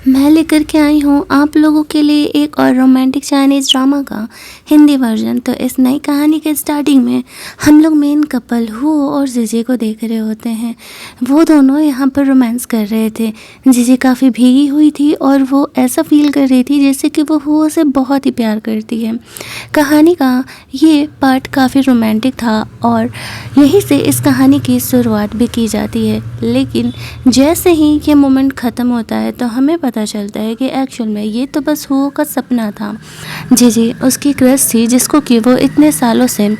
मैं लेकर के आई हूँ आप लोगों के लिए एक और रोमांटिक चाइनीज़ ड्रामा का हिंदी वर्जन। तो इस नई कहानी के स्टार्टिंग में हम लोग मेन कपल हु और जीजी को देख रहे होते हैं। वो दोनों यहाँ पर रोमांस कर रहे थे। जीजी काफ़ी भीगी हुई थी और वो ऐसा फील कर रही थी जैसे कि वो हुओ से बहुत ही प्यार करती है। कहानी का ये पार्ट काफ़ी रोमांटिक था और यहीं से इस कहानी की शुरुआत भी की जाती है। लेकिन जैसे ही ये मोमेंट ख़त्म होता है तो हमें पता चलता है कि एक्चुअल में ये तो बस हुओ का सपना था। जी उसकी क्रश थी जिसको कि वो इतने सालों से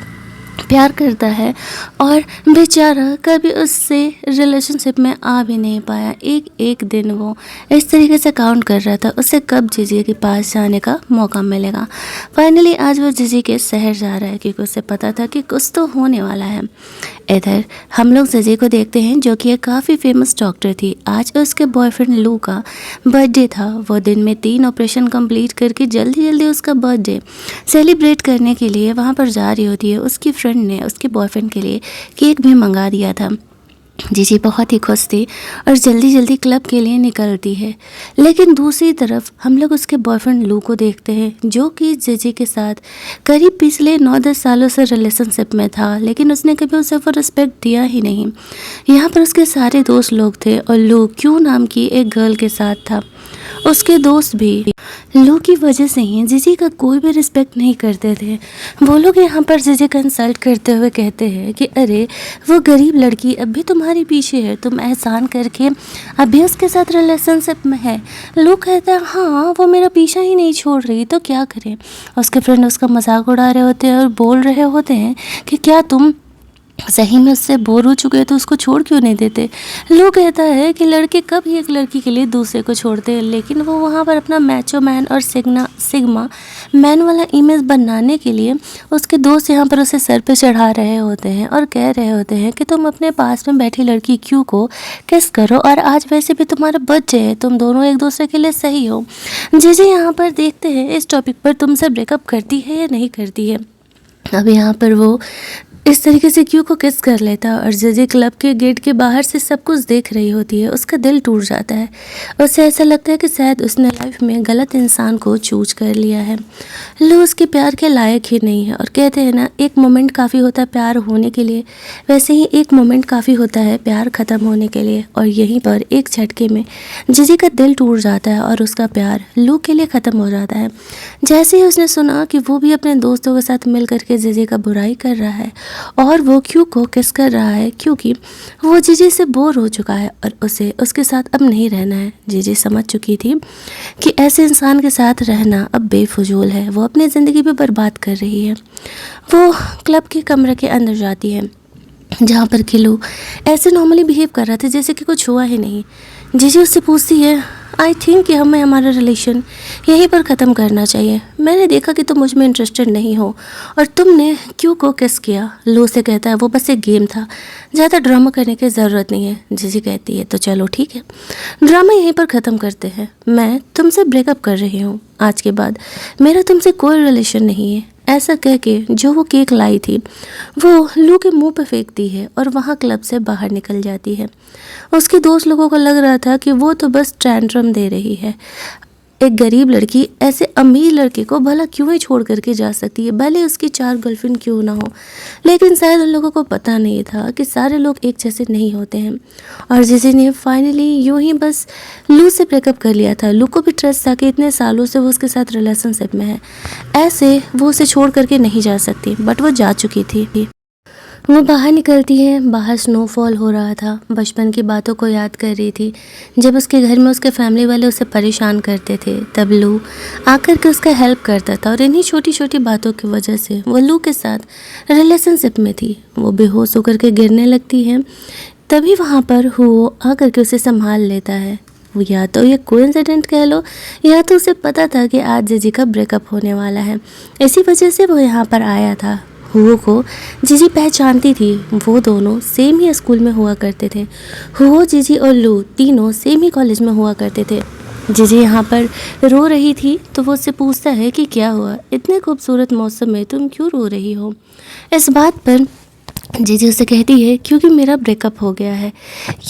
प्यार करता है और बेचारा कभी उससे रिलेशनशिप में आ भी नहीं पाया। एक एक दिन वो इस तरीके से काउंट कर रहा था उसे कब जीजी के पास जाने का मौका मिलेगा। फाइनली आज वो जीजी के शहर जा रहा है क्योंकि उसे पता था कि कुछ तो होने वाला है। इधर हम लोग जीजी को देखते हैं जो कि एक काफ़ी फेमस डॉक्टर थी। आज उसके बॉयफ्रेंड लू का बर्थडे था। वो दिन में 3 ऑपरेशन कंप्लीट करके जल्दी जल्दी उसका बर्थडे सेलिब्रेट करने के लिए वहाँ पर जा रही होती है। उसकी फ्रेंड ने उसके बॉयफ्रेंड के लिए केक भी मंगा दिया था। जीजी बहुत ही खुश थी और जल्दी जल्दी क्लब के लिए निकलती है। लेकिन दूसरी तरफ हम लोग उसके बॉयफ्रेंड लू को देखते हैं जो कि जीजी के साथ करीब पिछले 9-10 सालों से रिलेशनशिप में था, लेकिन उसने कभी उसे वो रिस्पेक्ट दिया ही नहीं। यहाँ पर उसके सारे दोस्त लोग थे और लू क्यू नाम की एक गर्ल के साथ था। उसके दोस्त भी लू की वजह से ही जीजी का कोई भी रिस्पेक्ट नहीं करते थे। वो लोग यहाँ पर जीजी का इंसल्ट करते हुए कहते हैं कि अरे वो गरीब लड़की अब भी तुम्हारे पीछे है, तुम एहसान करके अभी उसके साथ रिलेशनशिप में है। लू कहता है हाँ वो मेरा पीछा ही नहीं छोड़ रही तो क्या करें। उसके फ्रेंड उसका मजाक उड़ा रहे होते हैं और बोल रहे होते हैं कि क्या तुम सही में उससे बोर हो चुके हैं तो उसको छोड़ क्यों नहीं देते। लोग कहता है कि लड़के कब ही एक लड़की के लिए दूसरे को छोड़ते हैं, लेकिन वो वहाँ पर अपना मैचो मैन और सिग्मा मैन वाला इमेज बनाने के लिए उसके दोस्त यहाँ पर उसे सर पे चढ़ा रहे होते हैं और कह रहे होते हैं कि तुम अपने पास में बैठी लड़की क्यू को किस करो और आज वैसे भी तुम्हारा बर्थडे है, तुम दोनों एक दूसरे के लिए सही हो। जी यहाँ पर देखते हैं इस टॉपिक पर तुमसे ब्रेकअप करती है या नहीं करती है। अब यहाँ पर वो इस तरीके से क्यू को किस कर लेता है और जीजी क्लब के गेट के बाहर से सब कुछ देख रही होती है। उसका दिल टूट जाता है। उसे ऐसा लगता है कि शायद उसने लाइफ में गलत इंसान को चूज कर लिया है। लो उसके प्यार के लायक ही नहीं है और कहते हैं ना एक मोमेंट काफ़ी होता है प्यार होने के लिए, वैसे ही एक मोमेंट काफ़ी होता है प्यार ख़त्म होने के लिए। और यहीं पर एक झटके में जीजी का दिल टूट जाता है और उसका प्यार लू के लिए ख़त्म हो जाता है। जैसे ही उसने सुना कि वो भी अपने दोस्तों के साथ मिल करके जीजी का बुराई कर रहा है और वो क्यू को किस कर रहा है क्योंकि वो जीजी से बोर हो चुका है और उसे उसके साथ अब नहीं रहना है। जीजी समझ चुकी थी कि ऐसे इंसान के साथ रहना अब बेफजूल है, वो अपनी ज़िंदगी भी बर्बाद कर रही है। वो क्लब के कमरे के अंदर जाती है जहाँ पर किलू ऐसे नॉर्मली बिहेव कर रहा था जैसे कि कुछ हुआ ही नहीं। जीजी उससे पूछती है आई थिंक कि हमें हमारा रिलेशन यहीं पर ख़त्म करना चाहिए। मैंने देखा कि तुम मुझ में इंटरेस्टेड नहीं हो और तुमने क्यों को किस किया। लो से कहता है वो बस एक गेम था, ज़्यादा ड्रामा करने की ज़रूरत नहीं है। जीजी कहती है तो चलो ठीक है, ड्रामा यहीं पर ख़त्म करते हैं। मैं तुमसे ब्रेकअप कर रही हूँ, आज के बाद मेरा तुमसे कोई रिलेशन नहीं है। ऐसा कह के जो वो केक लाई थी वो लू के मुंह पे फेंकती है और वहाँ क्लब से बाहर निकल जाती है। उसके दोस्त लोगों को लग रहा था कि वो तो बस टैंट्रम दे रही है। एक गरीब लड़की ऐसे अमीर लड़के को भला क्यों ही छोड़ करके जा सकती है, भले उसकी 4 गर्लफ्रेंड क्यों ना हो। लेकिन शायद उन लोगों को पता नहीं था कि सारे लोग एक जैसे नहीं होते हैं। और जीजी ने फाइनली यूं ही बस लू से ब्रेकअप कर लिया था। लू को भी ट्रस्ट था कि इतने सालों से वो उसके साथ रिलेशनशिप में है, ऐसे वो उसे छोड़ करके नहीं जा सकती, बट वो जा चुकी थी। वो बाहर निकलती है, बाहर स्नोफॉल हो रहा था। बचपन की बातों को याद कर रही थी जब उसके घर में उसके फैमिली वाले उसे परेशान करते थे, तब लू आकर के उसका हेल्प करता था और इन्हीं छोटी छोटी बातों की वजह से वो लू के साथ रिलेशनशिप में थी। वो बेहोश होकर के गिरने लगती है, तभी वहाँ पर हुओ आकर के उसे संभाल लेता है। या तो ये कोइंसिडेंट कह लो या तो उसे पता था कि आज जीजी का ब्रेकअप होने वाला है, इसी वजह से वो यहाँ पर आया था। हुओ को जीजी पहचानती थी, वो दोनों सेम ही स्कूल में हुआ करते थे। हुओ, जीजी और लू तीनों सेम ही कॉलेज में हुआ करते थे। जीजी यहाँ पर रो रही थी तो वो उससे पूछता है कि क्या हुआ, इतने खूबसूरत मौसम में तुम क्यों रो रही हो। इस बात पर जीजी उसे कहती है क्योंकि मेरा ब्रेकअप हो गया है।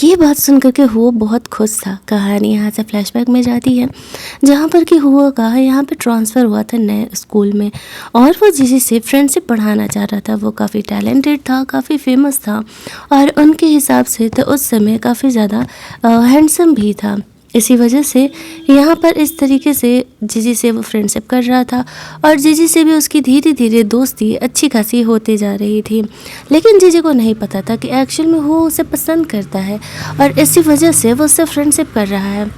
ये बात सुन कर के हुओ बहुत खुश था। कहानी यहाँ से फ्लैशबैक में जाती है जहाँ पर कि हुओ का यहाँ पे ट्रांसफ़र हुआ था नए स्कूल में और वो जीजी से फ्रेंडशिप बढ़ाना चाह रहा था। वो काफ़ी टैलेंटेड था, काफ़ी फेमस था और उनके हिसाब से तो उस समय काफ़ी ज़्यादा हैंडसम भी था। इसी वजह से यहाँ पर इस तरीके से जीजी से वो फ्रेंडशिप कर रहा था और जीजी से भी उसकी धीरे धीरे दोस्ती अच्छी खासी होती जा रही थी। लेकिन जीजी को नहीं पता था कि एक्चुअल में वो उसे पसंद करता है और इसी वजह से वो उससे फ्रेंडशिप कर रहा है।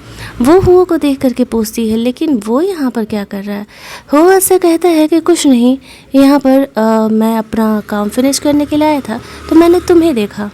वो हुओ को देख करके पूछती है लेकिन वो यहाँ पर क्या कर रहा है। हुओ ऐसे कहता है कि कुछ नहीं, यहाँ पर मैं अपना काम फिनिश करने के लिए आया था तो मैंने तुम्हें देखा।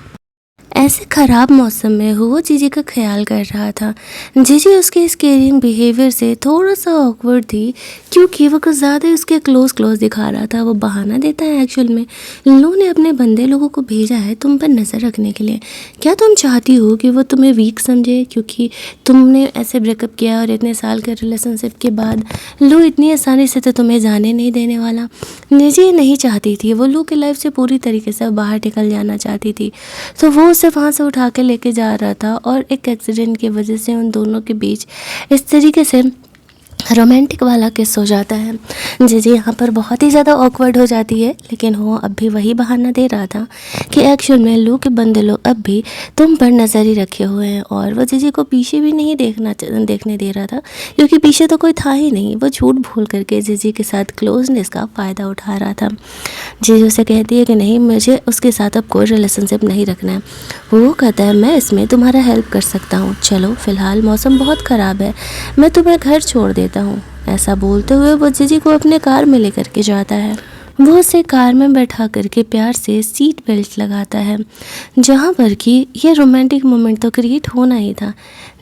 ऐसे ख़राब मौसम में हुओ जीजी का ख्याल कर रहा था। जीजी उसके इस केयरिंग बिहेवियर से थोड़ा सा ऑकवर्ड थी क्योंकि वो कुछ ज़्यादा ही उसके क्लोज दिखा रहा था। वो बहाना देता है एक्चुअल में लू ने अपने बंदे लोगों को भेजा है तुम पर नज़र रखने के लिए। क्या तुम चाहती हो कि वो तुम्हें वीक समझे क्योंकि तुमने ऐसे ब्रेकअप किया और इतने साल के रिलेशनशिप के बाद लू इतनी आसानी से तो तुम्हें जाने नहीं देने वाला। जीजी नहीं चाहती थी, वो लू की लाइफ से पूरी तरीके से बाहर निकल जाना चाहती थी। तो वो उसे वहाँ से उठा के लेके जा रहा था और एक एक्सीडेंट की वजह से उन दोनों के बीच इस तरीके से रोमांटिक वाला किस हो जाता है। जीजी यहाँ पर बहुत ही ज़्यादा ऑकवर्ड हो जाती है लेकिन वो अब भी वही बहाना दे रहा था कि एक्चुअल में लू के बंदे लोग अब भी तुम पर नज़र ही रखे हुए हैं और वो जीजी को पीछे भी नहीं देखने दे रहा था क्योंकि पीछे तो कोई था ही नहीं। वो झूठ बोल करके जीजी के साथ क्लोजनेस का फ़ायदा उठा रहा था। जीजी उसे कहती है कि नहीं, मुझे उसके साथ अब कोई रिलेशनशिप नहीं रखना है। वो कहता है मैं इसमें तुम्हारा हेल्प कर सकता हूँ, चलो फ़िलहाल मौसम बहुत ख़राब है, मैं तुम्हें घर छोड़ देता हूँ। ऐसा बोलते हुए वो जीजी को अपने कार में लेकर के जाता है। वो उसे कार में बैठा करके प्यार से सीट बेल्ट लगाता है जहाँ पर कि ये रोमांटिक मोमेंट तो क्रिएट होना ही था।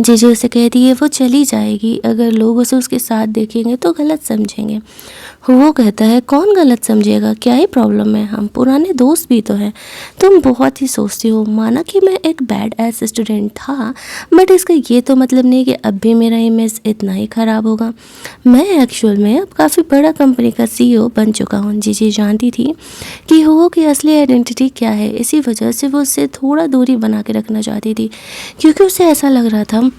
जीजी उसे कहती है वो चली जाएगी, अगर लोग उसे उसके साथ देखेंगे तो गलत समझेंगे। वो कहता है कौन गलत समझेगा, क्या ही प्रॉब्लम है, हम पुराने दोस्त भी तो हैं। तुम बहुत ही सोचती हो, माना कि मैं एक बैड एस स्टूडेंट था बट इसका ये तो मतलब नहीं कि अब भी मेरा इमेज इतना ही ख़राब होगा। मैं एक्चुअल में अब काफ़ी बड़ा कंपनी का सीईओ बन चुका हूँ। जीजी जानती थी कि हुओ की असली आइडेंटिटी क्या है, इसी वजह से वो उससे थोड़ा दूरी बना के रखना चाहती थी क्योंकि उसे ऐसा लग रहा था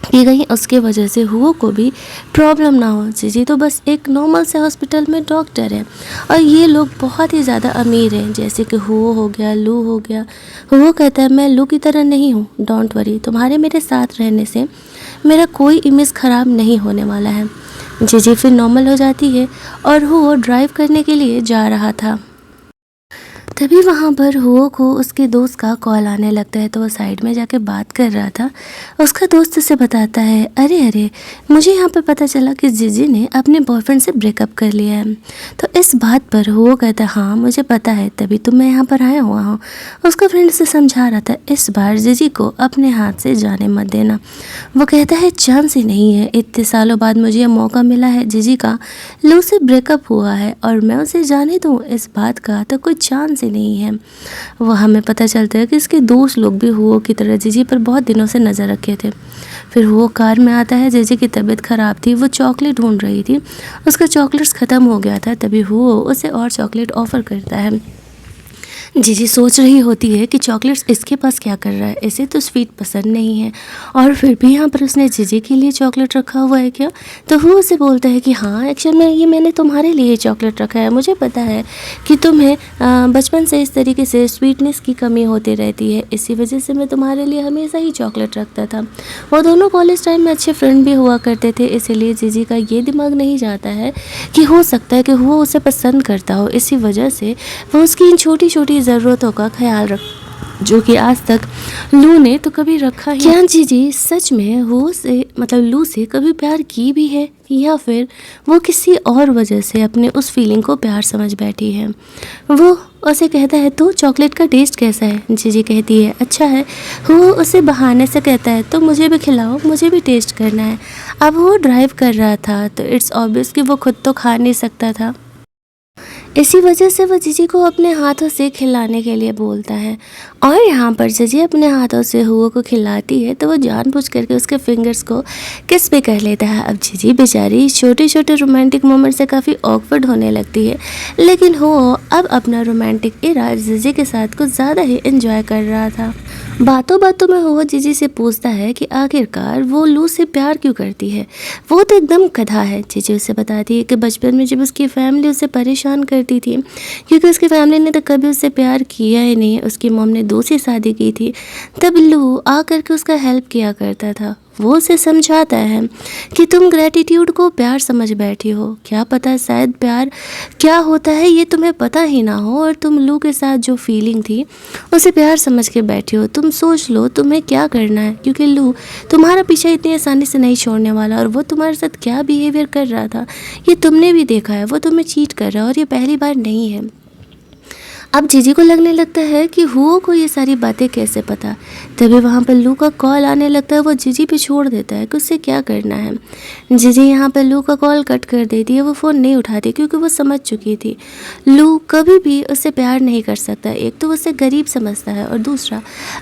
कि कहीं उसके वजह से हुओ को भी प्रॉब्लम ना हो। जीजी तो बस एक नॉर्मल से हॉस्पिटल में डॉक्टर है और ये लोग बहुत ही ज़्यादा अमीर हैं, जैसे कि हुओ हो गया, लू हो गया। हुओ कहता है मैं लू की तरह नहीं हूँ, डोंट वरी, तुम्हारे मेरे साथ रहने से मेरा कोई इमेज ख़राब नहीं होने वाला है। जीजी फिर नॉर्मल हो जाती है और हुओ ड्राइव करने के लिए जा रहा था। तभी वहाँ पर हुओ को उसके दोस्त का कॉल आने लगता है तो वो साइड में जाके बात कर रहा था। उसका दोस्त उसे बताता है अरे मुझे यहाँ पर पता चला कि जीजी ने अपने बॉयफ्रेंड से ब्रेकअप कर लिया है। तो इस बात पर हुओ कहता है हाँ मुझे पता है, तभी तो मैं यहाँ पर आया हुआ हूँ। उसका फ्रेंड से समझा रहा था इस बार जीजी को अपने हाथ से जाने मत देना। वो कहता है चांस ही नहीं है, इतने सालों बाद मुझे यह मौका मिला है, जीजी का लू से ब्रेकअप हुआ है और मैं उसे जाने दूँ, इस बात का तो कोई चांस नहीं है। वो हमें पता चलता है कि इसके दोस्त लोग भी हुओ की तरह जीजी पर बहुत दिनों से नज़र रखे थे। फिर वो कार में आता है, जीजी की तबीयत ख़राब थी, वो चॉकलेट ढूंढ रही थी, उसका चॉकलेट्स ख़त्म हो गया था। तभी हुओ उसे और चॉकलेट ऑफ़र करता है। जीजी सोच रही होती है कि चॉकलेट्स इसके पास क्या कर रहा है, इसे तो स्वीट पसंद नहीं है और फिर भी यहाँ पर उसने जीजी के लिए चॉकलेट रखा हुआ है क्या। तो वो उसे बोलता है कि हाँ एक्चुअल में ये मैंने तुम्हारे लिए चॉकलेट रखा है, मुझे पता है कि तुम्हें बचपन से इस तरीके से स्वीटनेस की कमी होती रहती है, इसी वजह से मैं तुम्हारे लिए हमेशा ही चॉकलेट रखता था। वो दोनों कॉलेज टाइम में अच्छे फ्रेंड भी हुआ करते थे, इसीलिए जीजी का ये दिमाग नहीं जाता है कि हो सकता है कि वो उसे पसंद करता हो, इसी वजह से वो उसकी इन छोटी छोटी ज़रूरतों का ख्याल रख जो कि आज तक लू ने तो कभी रखा ही। क्या जीजी सच में वो से मतलब लू से कभी प्यार की भी है या फिर वो किसी और वजह से अपने उस फीलिंग को प्यार समझ बैठी है। वो उसे कहता है तो चॉकलेट का टेस्ट कैसा है। जीजी कहती है अच्छा है। वो उसे बहाने से कहता है तो मुझे भी खिलाओ, मुझे भी टेस्ट करना है। अब वो ड्राइव कर रहा था तो इट्स ऑब्वियस कि वो खुद तो खा नहीं सकता था, इसी वजह से वह जीजी को अपने हाथों से खिलाने के लिए बोलता है और यहाँ पर जिजी अपने हाथों से हुओ को खिलाती है तो वो जानबूझ करके उसके फिंगर्स को किस पे कर लेता है। अब जिजी बेचारी छोटे छोटे रोमांटिक मोमेंट से काफ़ी ऑकवर्ड होने लगती है, लेकिन हुओ अब अपना रोमांटिक इरा जिजी के साथ कुछ ज़्यादा ही एंजॉय कर रहा था। बातों बातों में हुआ जीजी से पूछता है कि आखिरकार वो लू से प्यार क्यों करती है, वो तो एकदम गधा है। जीजी उसे बताती है कि बचपन में जब उसकी फैमिली उसे परेशान करती थी क्योंकि उसकी फैमिली ने तो कभी उससे प्यार किया ही नहीं, उसकी मॉम ने दूसरी शादी की थी, तब लू आकर के उसका हेल्प किया करता था। वो उसे समझाता है कि तुम ग्रेटिट्यूड को प्यार समझ बैठी हो, क्या पता शायद प्यार क्या होता है ये तुम्हें पता ही ना हो, और तुम लू के साथ जो फीलिंग थी उसे प्यार समझ के बैठी हो। तुम सोच लो तुम्हें क्या करना है, क्योंकि लू तुम्हारा पीछा इतनी आसानी से नहीं छोड़ने वाला, और वो तुम्हारे साथ क्या बिहेवियर कर रहा था ये तुमने भी देखा है। वो तुम्हें चीट कर रहा है और ये पहली बार नहीं है। अब जीजी को लगने लगता है कि हुओ को ये सारी बातें कैसे पता। तभी वहाँ पर लू का कॉल आने लगता है, वो जीजी पे छोड़ देता है कि उससे क्या करना है। जीजी यहाँ पर लू का कॉल कट कर देती है, वो फ़ोन नहीं उठाती क्योंकि वो समझ चुकी थी लू कभी भी उससे प्यार नहीं कर सकता। एक तो वो उसे गरीब समझता है, और दूसरा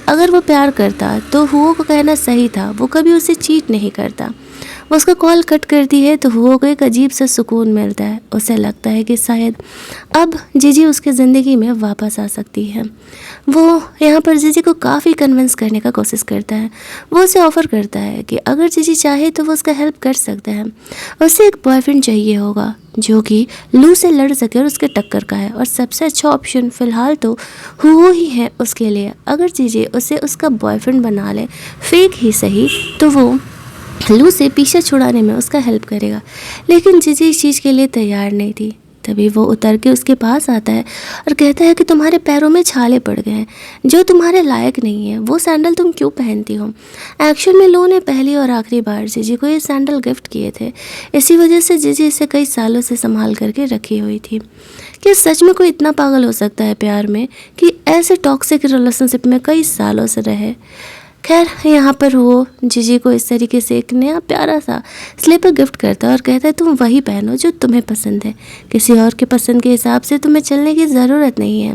अगर वो प्यार करता तो हुओ को कहना सही था, वो कभी उसे चीट नहीं करता। वो उसका कॉल कट करती है तो हुओ को एक अजीब सा सुकून मिलता है। उसे लगता है कि शायद अब जीजी उसके ज़िंदगी में वापस आ सकती है। वो यहाँ पर जीजी को काफ़ी कन्विंस करने का कोशिश करता है। वो उसे ऑफ़र करता है कि अगर जीजी चाहे तो वो उसका हेल्प कर सकता है। उसे एक बॉयफ्रेंड चाहिए होगा जो कि लू से लड़ सके और उसके टक्कर का है, और सबसे अच्छा ऑप्शन फ़िलहाल तो हुओ ही है उसके लिए। अगर जीजी उसे उसका बॉयफ्रेंड बना ले, फेक ही सही, तो वो लू से पीछे छुड़ाने में उसका हेल्प करेगा। लेकिन जीजी इस चीज़ के लिए तैयार नहीं थी। तभी वो उतर के उसके पास आता है और कहता है कि तुम्हारे पैरों में छाले पड़ गए हैं जो तुम्हारे लायक नहीं है, वो सैंडल तुम क्यों पहनती हो। एक्चुअल में लू ने पहली और आखिरी बार जीजी को ये सैंडल गिफ्ट किए थे, इसी वजह से जीजी इसे कई सालों से संभाल करके रखी हुई थी। कि सच में कोई इतना पागल हो सकता है प्यार में कि ऐसे टॉक्सिक रिलेशनशिप में कई सालों से रहे। खैर यहाँ पर वो जीजी को इस तरीके से एक नया प्यारा सा स्लीपर गिफ्ट करता है और कहता है तुम वही पहनो जो तुम्हें पसंद है, किसी और के पसंद के हिसाब से तुम्हें चलने की ज़रूरत नहीं है।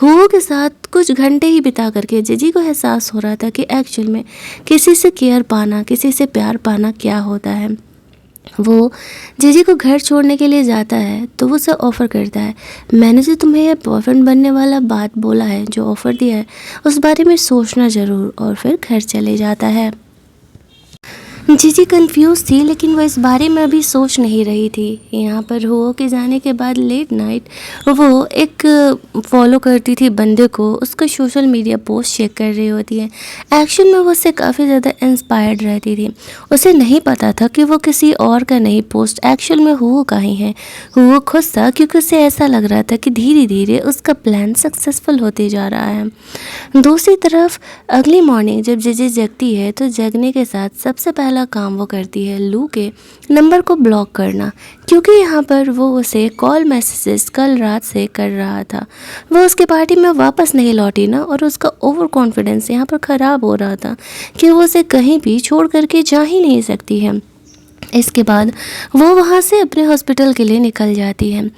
हुओ के साथ कुछ घंटे ही बिता करके जीजी को एहसास हो रहा था कि एक्चुअल में किसी से केयर पाना, किसी से प्यार पाना क्या होता है। वो जीजी को घर छोड़ने के लिए जाता है तो वो उसे ऑफ़र करता है, मैंने जो तुम्हें यह बॉयफ्रेंड बनने वाला बात बोला है, जो ऑफ़र दिया है, उस बारे में सोचना ज़रूर, और फिर घर चले जाता है। जीजी कंफ्यूज थी, लेकिन वो इस बारे में अभी सोच नहीं रही थी। यहाँ पर हुओ के जाने के बाद लेट नाइट वो एक फॉलो करती थी बंदे को, उसका सोशल मीडिया पोस्ट चेक कर रही होती है। एक्शन में वो उससे काफ़ी ज़्यादा इंस्पायर्ड रहती थी। उसे नहीं पता था कि वो किसी और का नहीं पोस्ट एक्चुअल में हुओ का ही है। हुओ खुश था क्योंकि उसे ऐसा लग रहा था कि धीरे धीरे उसका प्लान सक्सेसफुल होते जा रहा है। दूसरी तरफ अगली मॉर्निंग जब जीजी जगती है तो जगने के साथ सबसे पहला काम वो करती है लू के नंबर को ब्लॉक करना, क्योंकि यहाँ पर वो उसे कॉल मैसेजेस कल रात से कर रहा था। वो उसके पार्टी में वापस नहीं लौटी ना, और उसका ओवर कॉन्फिडेंस यहाँ पर ख़राब हो रहा था कि वो उसे कहीं भी छोड़ करके जा ही नहीं सकती है। इसके बाद वो वहाँ से अपने हॉस्पिटल के लिए निकल जाती है।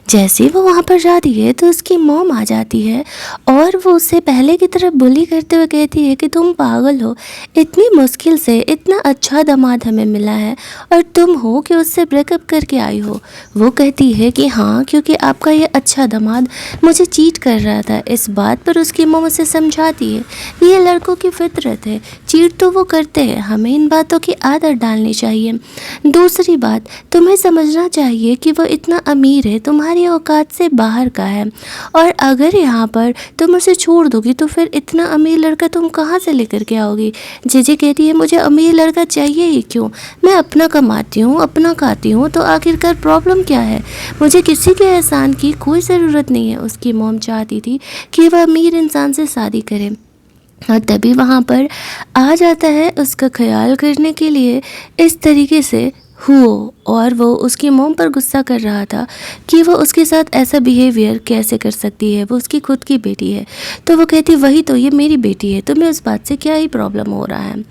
जैसे ही वो वहाँ पर जाती है तो उसकी मॉम आ जाती है और वो उससे पहले की तरफ बुली करते हुए कहती है कि तुम पागल हो, इतनी मुश्किल से इतना अच्छा दामाद हमें मिला है और तुम हो कि उससे ब्रेकअप करके आई हो। वो कहती है कि हाँ, क्योंकि आपका ये अच्छा दामाद मुझे चीट कर रहा था। इस बात पर उसकी मॉम उसे समझाती है ये लड़कों की फितरत है, चीट तो वो करते हैं, हमें इन बातों की आदत डालनी चाहिए। दूसरी बात, तुम्हें समझना चाहिए कि वो इतना अमीर है, तुम्हारी औकात से बाहर का है, और अगर यहाँ पर तुम उसे छोड़ दोगी तो फिर इतना अमीर लड़का तुम कहाँ से लेकर के आओगी। जीजी कहती है मुझे अमीर लड़का चाहिए ही क्यों, मैं अपना कमाती हूँ, अपना खाती हूँ, तो आखिरकार प्रॉब्लम क्या है, मुझे किसी के एहसान की कोई ज़रूरत नहीं है। उसकी मॉम चाहती थी कि वह अमीर इंसान से शादी करे, और तभी वहाँ पर आ जाता है उसका ख्याल करने के लिए इस तरीके से हुओ। और वो उसकी मॉम पर गुस्सा कर रहा था कि वो उसके साथ ऐसा बिहेवियर कैसे कर सकती है, वो उसकी खुद की बेटी है। तो वो कहती वही तो, ये मेरी बेटी है, तुम्हें उस बात से क्या ही प्रॉब्लम हो रहा है।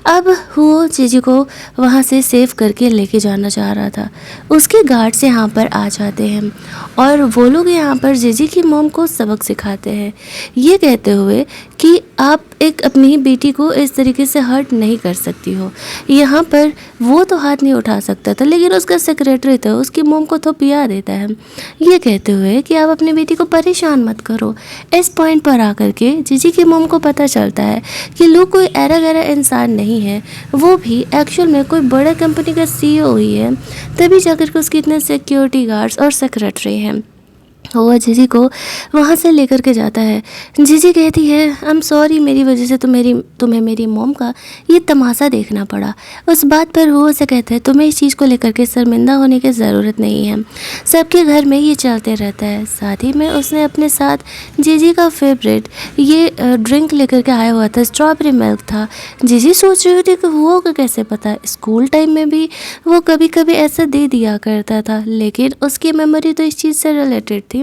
अब वो जीजी को वहाँ से सेव करके लेके जाना चाह रहा था। उसके गार्ड्स यहाँ पर आ जाते हैं और वो लोग यहाँ पर जीजी की मॉम को सबक सिखाते हैं, ये कहते हुए कि आप एक अपनी बेटी को इस तरीके से हर्ट नहीं कर सकती हो। यहाँ पर वो तो हाथ नहीं उठा सकता था, लेकिन उसका सेक्रेटरी था, उसकी मोम को तो पिया देता है, ये कहते हुए कि आप अपनी बेटी को परेशान मत करो। इस पॉइंट पर आकर के जीजी की मोम को पता चलता है कि लू कोई ऐरा गैरा इंसान नहीं है, वो भी एक्चुअल में कोई बड़ा कंपनी का CEO ही है, तभी जाकर के उसके इतने सिक्योरिटी गार्ड्स और सेक्रेटरी हैं। वो जीजी को वहाँ से लेकर के जाता है। जीजी कहती है आई एम सॉरी, मेरी वजह से तुम्हें मेरी मॉम का ये तमाशा देखना पड़ा। उस बात पर वो उसे कहता है तुम्हें इस चीज़ को लेकर के शर्मिंदा होने की ज़रूरत नहीं है, सबके घर में ये चलते रहता है। साथ ही में उसने अपने साथ जीजी का फेवरेट ये ड्रिंक लेकर के आया हुआ था, स्ट्रॉबेरी मिल्क था। जीजी सोच रही थी कि वो को कैसे पता, स्कूल टाइम में भी वो कभी कभी ऐसा दे दिया करता था, लेकिन उसकी मेमोरी तो इस चीज़ से रिलेटेड थी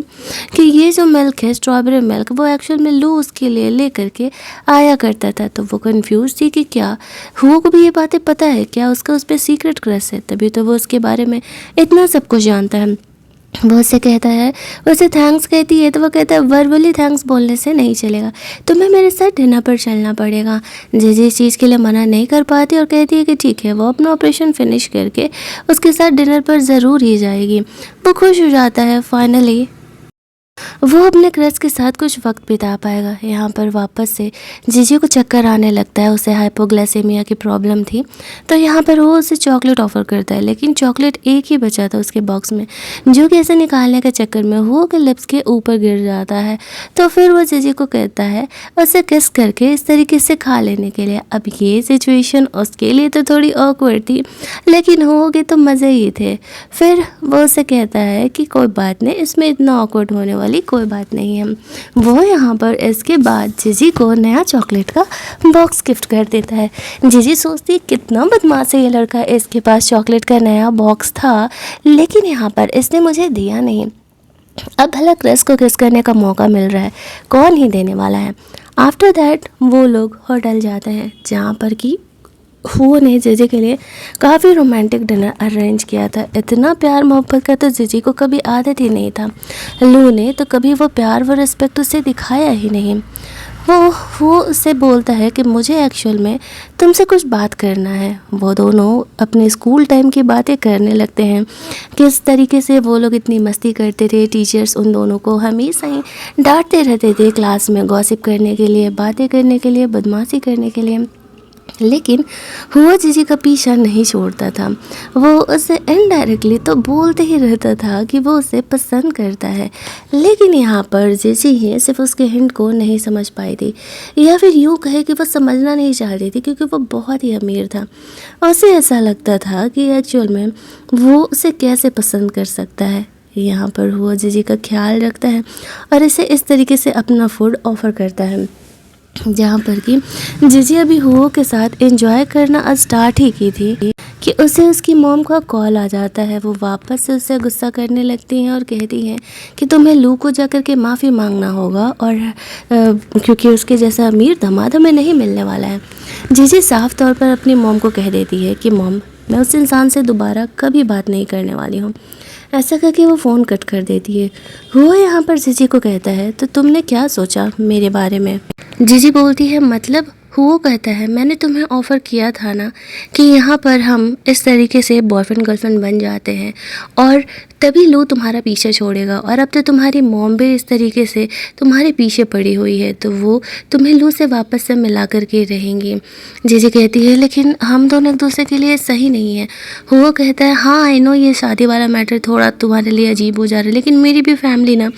कि ये जो मिल्क है, स्ट्रॉबेरी मिल्क, वो एक्चुअल में लू उसके लिए ले करके आया करता था। तो वो कंफ्यूज थी कि क्या हुआ को भी ये बातें पता है, क्या उसका उस पर सीक्रेट क्रश है, तभी तो वो उसके बारे में इतना सब कुछ जानता है। वो उससे कहता है, उसे थैंक्स कहती है, तो वो कहता है वर्बली थैंक्स बोलने से नहीं चलेगा, तुम्हें मेरे साथ डिनर पर चलना पड़ेगा। जीजी इस चीज़ के लिए मना नहीं कर पाती और कहती है कि ठीक है, वो अपना ऑपरेशन फिनिश करके उसके साथ डिनर पर ज़रूर ही जाएगी। वो खुश हो जाता है, फाइनली वो अपने क्रश के साथ कुछ वक्त बिता पाएगा। यहाँ पर वापस से जीजी को चक्कर आने लगता है, उसे हाइपोग्लाइसेमिया की प्रॉब्लम थी, तो यहाँ पर वो उसे चॉकलेट ऑफ़र करता है, लेकिन चॉकलेट एक ही बचा था उसके बॉक्स में, जो कि ऐसे निकालने के चक्कर में वो के लिप्स के ऊपर गिर जाता है। तो फिर वो जीजी को कहता है उसे किस करके इस तरीके से खा लेने के लिए। अब ये सिचुएशन उसके लिए तो थोड़ी ऑकवर्ड थी, लेकिन हो गए तो मज़े ही थे। फिर वो उसे कहता है कि कोई बात नहीं, इसमें इतना ऑकवर्ड होने वाली कोई बात नहीं है। वो यहाँ पर इसके बाद जीजी को नया चॉकलेट का बॉक्स गिफ्ट कर देता है। जीजी सोचती है कितना बदमाश है ये लड़का, इसके पास चॉकलेट का नया बॉक्स था, लेकिन यहाँ पर इसने मुझे दिया नहीं। अब भला क्रश को किस करने का मौका मिल रहा है, कौन ही देने वाला है। आफ्टर दैट वो लोग होटल जाते हैं, जहाँ पर कि हुओ ने जीजी के लिए काफ़ी रोमांटिक डिनर अरेंज किया था। इतना प्यार मोहब्बत का तो जीजी को कभी आदत ही नहीं था। लू ने तो कभी वो प्यार व रिस्पेक्ट उसे दिखाया ही नहीं। वो उससे बोलता है कि मुझे एक्चुअल में तुमसे कुछ बात करना है। वो दोनों अपने स्कूल टाइम की बातें करने लगते हैं, किस तरीके से वो लोग इतनी मस्ती करते थे, टीचर्स उन दोनों को हमेशा ही डांटते रहते थे क्लास में गॉसिप करने के लिए, बातें करने के लिए, बदमाशी करने के लिए, लेकिन हुआ जीजी का पीछा नहीं छोड़ता था। वो उसे इनडायरेक्टली तो बोलते ही रहता था कि वो उसे पसंद करता है, लेकिन यहाँ पर जीजी ही सिर्फ उसके हिंट को नहीं समझ पाई थी, या फिर यूँ कहे कि वो समझना नहीं चाहती थी, क्योंकि वो बहुत ही अमीर था। उसे ऐसा लगता था कि एक्चुअल में वो उसे कैसे पसंद कर सकता है। यहाँ पर हुआ जीजी का ख्याल रखता है और इसे इस तरीके से अपना फूड ऑफ़र करता है, जहाँ पर कि जीजी अभी हुओ के साथ एंजॉय करना स्टार्ट ही की थी कि उसे उसकी मॉम का कॉल आ जाता है। वो वापस से उससे गुस्सा करने लगती हैं और कहती हैं कि तुम्हें लू को जाकर के माफ़ी मांगना होगा, और क्योंकि उसके जैसा अमीर दामाद हमें नहीं मिलने वाला है। जीजी साफ तौर पर अपनी मॉम को कह देती है कि मॉम, मैं उस इंसान से दोबारा कभी बात नहीं करने वाली हूँ। ऐसा करके वो फ़ोन कट कर देती है। वो यहाँ पर जीजी को कहता है तो तुमने क्या सोचा मेरे बारे में। जीजी बोलती है मतलब। वो कहता है मैंने तुम्हें ऑफ़र किया था ना कि यहाँ पर हम इस तरीके से बॉयफ्रेंड गर्लफ्रेंड बन जाते हैं और तभी लू तुम्हारा पीछे छोड़ेगा, और अब तो तुम्हारी मॉम भी इस तरीके से तुम्हारे पीछे पड़ी हुई है, तो वो तुम्हें लू से वापस से मिला कर के रहेंगी। जीजी कहती है लेकिन हम दोनों एक दूसरे के लिए सही नहीं है। वो कहता है हाँ आई नो ये शादी वाला मैटर थोड़ा तुम्हारे लिए अजीब हो जा रहा है, लेकिन मेरी भी फैमिली ना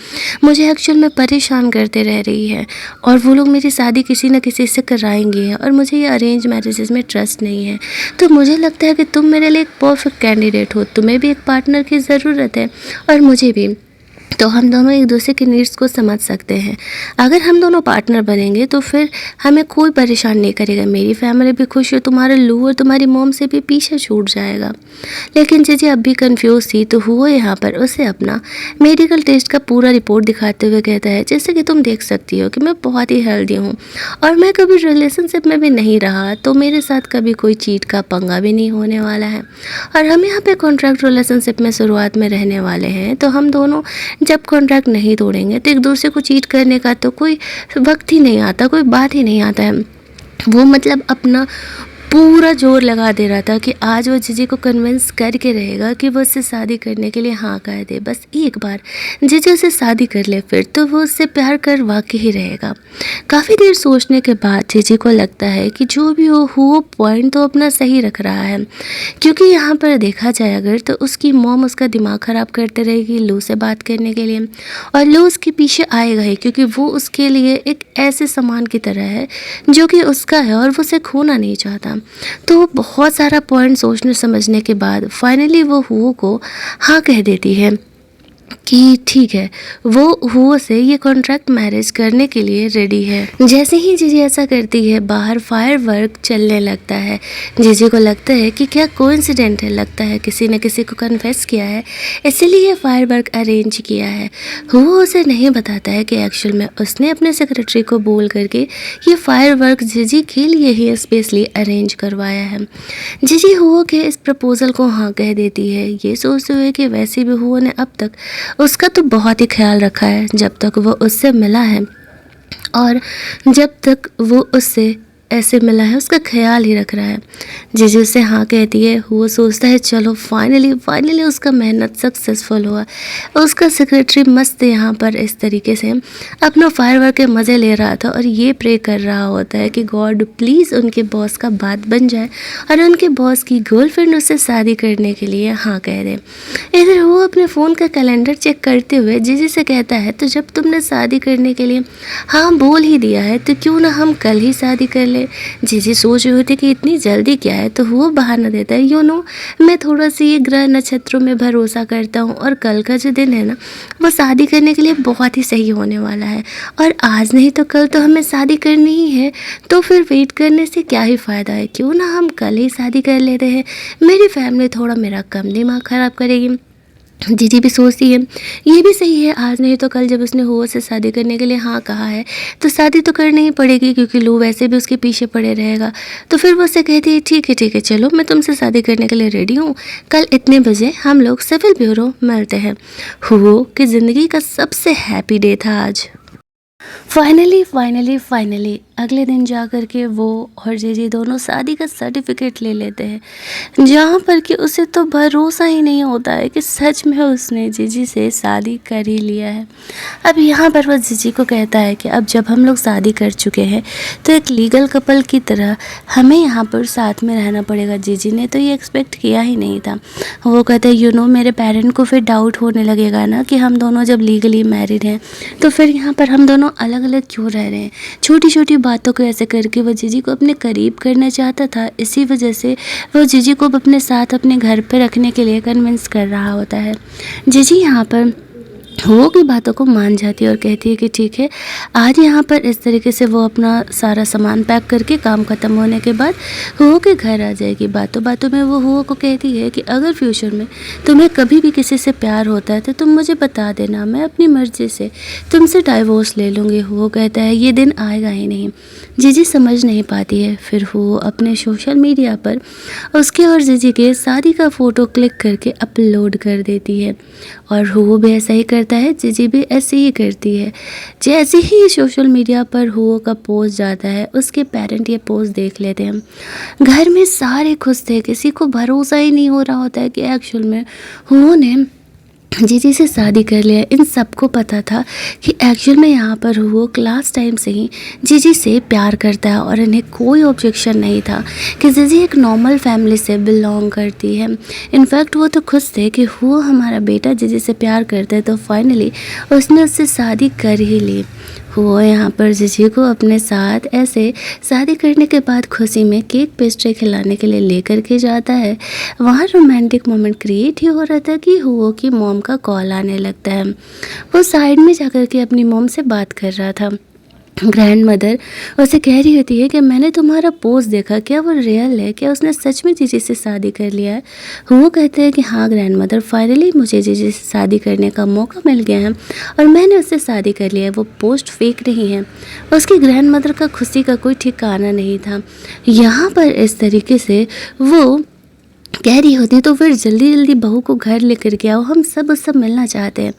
मुझे एक्चुअल में परेशान करते रह रही है, और वो लोग मेरी शादी किसी न किसी से कराएंगे, और मुझे ये अरेंज मैरिजेस में ट्रस्ट नहीं है। तो मुझे लगता है कि तुम मेरे लिए एक परफेक्ट कैंडिडेट हो, तुम्हें भी एक पार्टनर की ज़रूरत है और मुझे भी। तो हम दोनों एक दूसरे के नीड्स को समझ सकते हैं। अगर हम दोनों पार्टनर बनेंगे तो फिर हमें कोई परेशान नहीं करेगा। मेरी फैमिली भी खुश है, तुम्हारा लू और तुम्हारी मॉम से भी पीछे छूट जाएगा। लेकिन जीजी अब भी कंफ्यूज थी, तो हुआ यहाँ पर उसे अपना मेडिकल टेस्ट का पूरा रिपोर्ट दिखाते हुए कहता है, जैसे कि तुम देख सकती हो कि मैं बहुत ही हेल्दी हूँ और मैं कभी रिलेशनशिप में भी नहीं रहा, तो मेरे साथ कभी कोई चीट का पंगा भी नहीं होने वाला है और हम यहाँ पे कॉन्ट्रैक्ट रिलेशनशिप में शुरुआत में रहने वाले हैं। तो हम दोनों जब कॉन्ट्रैक्ट नहीं तोड़ेंगे तो एक दूसरे को चीट करने का तो कोई वक्त ही नहीं आता, कोई बात ही नहीं आता है। वो मतलब अपना पूरा जोर लगा दे रहा था कि आज वो जीजी को कन्विंस करके रहेगा कि वो उससे शादी करने के लिए हाँ कह दे। बस एक बार जीजी उसे शादी कर ले फिर तो वो उससे प्यार कर वाकई ही रहेगा। काफ़ी देर सोचने के बाद जीजी को लगता है कि जो भी हो पॉइंट तो अपना सही रख रहा है, क्योंकि यहाँ पर देखा जाए अगर तो उसकी मॉम उसका दिमाग ख़राब करते रहेगी लू से बात करने के लिए और लू उसके पीछे आएगा ही, क्योंकि वो उसके लिए एक ऐसे सामान की तरह है जो कि उसका है और वो उसे खोना नहीं चाहता। तो बहुत सारा पॉइंट सोचने समझने के बाद फाइनली वो हुओ को हाँ कह देती है कि ठीक है, वो हुओ से ये कॉन्ट्रैक्ट मैरिज करने के लिए रेडी है। जैसे ही जीजी ऐसा करती है बाहर फायर वर्क चलने लगता है। जीजी को लगता है कि क्या कोइंसिडेंट है, लगता है किसी ने किसी को कन्फेस किया है इसीलिए फायर वर्क अरेंज किया है। हुओ उसे नहीं बताता है कि एक्चुअल में उसने अपने सेक्रेटरी को बोल करके ये फायर वर्क जीजी के लिए ही स्पेशली अरेंज करवाया है। जीजी हुओ के इस प्रपोजल को हाँ कह देती है, ये सोचते हुए कि वैसे भी हुओ ने अब तक उसका तो बहुत ही ख्याल रखा है जब तक वो उससे मिला है और जब तक वो उससे ऐसे मिला है उसका ख्याल ही रख रहा है। जीजी उससे हाँ कहती है। वो सोचता है चलो फाइनली उसका मेहनत सक्सेसफुल हुआ। उसका सेक्रेटरी मस्त यहाँ पर इस तरीके से अपना फायरवर्क के मज़े ले रहा था और ये प्रे कर रहा होता है कि गॉड प्लीज़ उनके बॉस का बात बन जाए और उनके बॉस की गर्लफ्रेंड उससे शादी करने के लिए हाँ कह दे। इधर वो अपने फ़ोन का कैलेंडर चेक करते हुए जीजी से कहता है, तो जब तुमने शादी करने के लिए हाँ बोल ही दिया है तो क्यों ना हम कल ही शादी कर ले। जीजी सोच रही होती कि इतनी जल्दी क्या है, तो वो बहाना देता है, यू नो मैं थोड़ा सी ये ग्रह नक्षत्रों में भरोसा करता हूँ और कल का जो दिन है ना वो शादी करने के लिए बहुत ही सही होने वाला है और आज नहीं तो कल तो हमें शादी करनी ही है, तो फिर वेट करने से क्या ही फ़ायदा है, क्यों ना हम कल ही शादी कर लेते हैं। मेरी फैमिली थोड़ा मेरा कम दिमाग ख़राब करेगी। जीजी भी सोचती है ये भी सही है, आज नहीं तो कल जब उसने हुआ से शादी करने के लिए हाँ कहा है तो शादी तो करनी ही पड़ेगी, क्योंकि लू वैसे भी उसके पीछे पड़े रहेगा। तो फिर वो उससे कहती है ठीक है चलो मैं तुमसे शादी करने के लिए रेडी हूँ, कल इतने बजे हम लोग सिविल ब्यूरो मिलते हैं। हुओ की ज़िंदगी का सबसे हैप्पी डे था आज। फाइनली अगले दिन जा कर के वो और जीजी दोनों शादी का सर्टिफिकेट ले लेते हैं, जहाँ पर कि उसे तो भरोसा ही नहीं होता है कि सच में उसने जीजी से शादी कर ही लिया है। अब यहाँ पर वो जीजी को कहता है कि अब जब हम लोग शादी कर चुके हैं तो एक लीगल कपल की तरह हमें यहाँ पर साथ में रहना पड़ेगा। जीजी ने तो ये एक्सपेक्ट किया ही नहीं था। वो कहते हैं यू नो मेरे पेरेंट को फिर डाउट होने लगेगा ना कि हम दोनों जब लीगली मैरिड हैं तो फिर यहाँ पर हम दोनों अलग अलग क्यों रह रहे हैं। छोटी छोटी बातों को ऐसे करके वो जीजी को अपने करीब करना चाहता था, इसी वजह से वो जीजी को अपने साथ अपने घर पे रखने के लिए कन्विंस कर रहा होता है। जीजी यहाँ पर हुओ की बातों को मान जाती है और कहती है कि ठीक है। आज यहाँ पर इस तरीके से वो अपना सारा सामान पैक करके काम ख़त्म होने के बाद हुओ के घर आ जाएगी। बातों बातों में वो हुओ को कहती है कि अगर फ्यूचर में तुम्हें कभी भी किसी से प्यार होता है तो तुम मुझे बता देना, मैं अपनी मर्ज़ी से तुमसे डाइवोर्स ले लूँगी। हुओ कहता है ये दिन आएगा ही नहीं। जीजी समझ नहीं पाती है। फिर हुओ अपने सोशल मीडिया पर उसके और जीजी के शादी का फ़ोटो क्लिक करके अपलोड कर देती है और हुओ भी ऐसा ही करता है, जीजी भी ऐसे ही करती है। जैसे ही सोशल मीडिया पर हुओ का पोस्ट जाता है उसके पेरेंट ये पोस्ट देख लेते हैं। घर में सारे खुश थे, किसी को भरोसा ही नहीं हो रहा होता है कि एक्चुअल में हुओ ने जीजी से शादी कर लिया। इन सबको पता था कि एक्चुअल में यहाँ पर हुओ क्लास टाइम से ही जीजी से प्यार करता है और इन्हें कोई ऑब्जेक्शन नहीं था कि जीजी एक नॉर्मल फैमिली से बिलोंग करती है। इनफैक्ट वो तो खुश थे कि हुओ हमारा बेटा जीजी से प्यार करता है, तो फाइनली उसने उससे शादी कर ही ली। वो यहाँ पर जीजी को अपने साथ ऐसे शादी करने के बाद खुशी में केक पेस्ट्री खिलाने के लिए लेकर के जाता है। वहाँ रोमांटिक मोमेंट क्रिएट ही हो रहा था कि हुओ की मॉम का कॉल आने लगता है। वो साइड में जाकर के अपनी मॉम से बात कर रहा था। ग्रैंड मदर उसे कह रही होती है कि मैंने तुम्हारा पोस्ट देखा, क्या वो रियल है, क्या उसने सच में जीजी से शादी कर लिया है। वो कहते हैं कि हाँ ग्रैंड मदर, फाइनली मुझे जीजी से शादी करने का मौका मिल गया है और मैंने उससे शादी कर लिया है, वो पोस्ट फेक नहीं है। उसकी ग्रैंड मदर का खुशी का कोई ठिकाना नहीं था। यहाँ पर इस तरीके से वो कह रही होती है तो फिर जल्दी जल्दी बहू को घर लेकर के आओ, हम सब उससे मिलना चाहते हैं।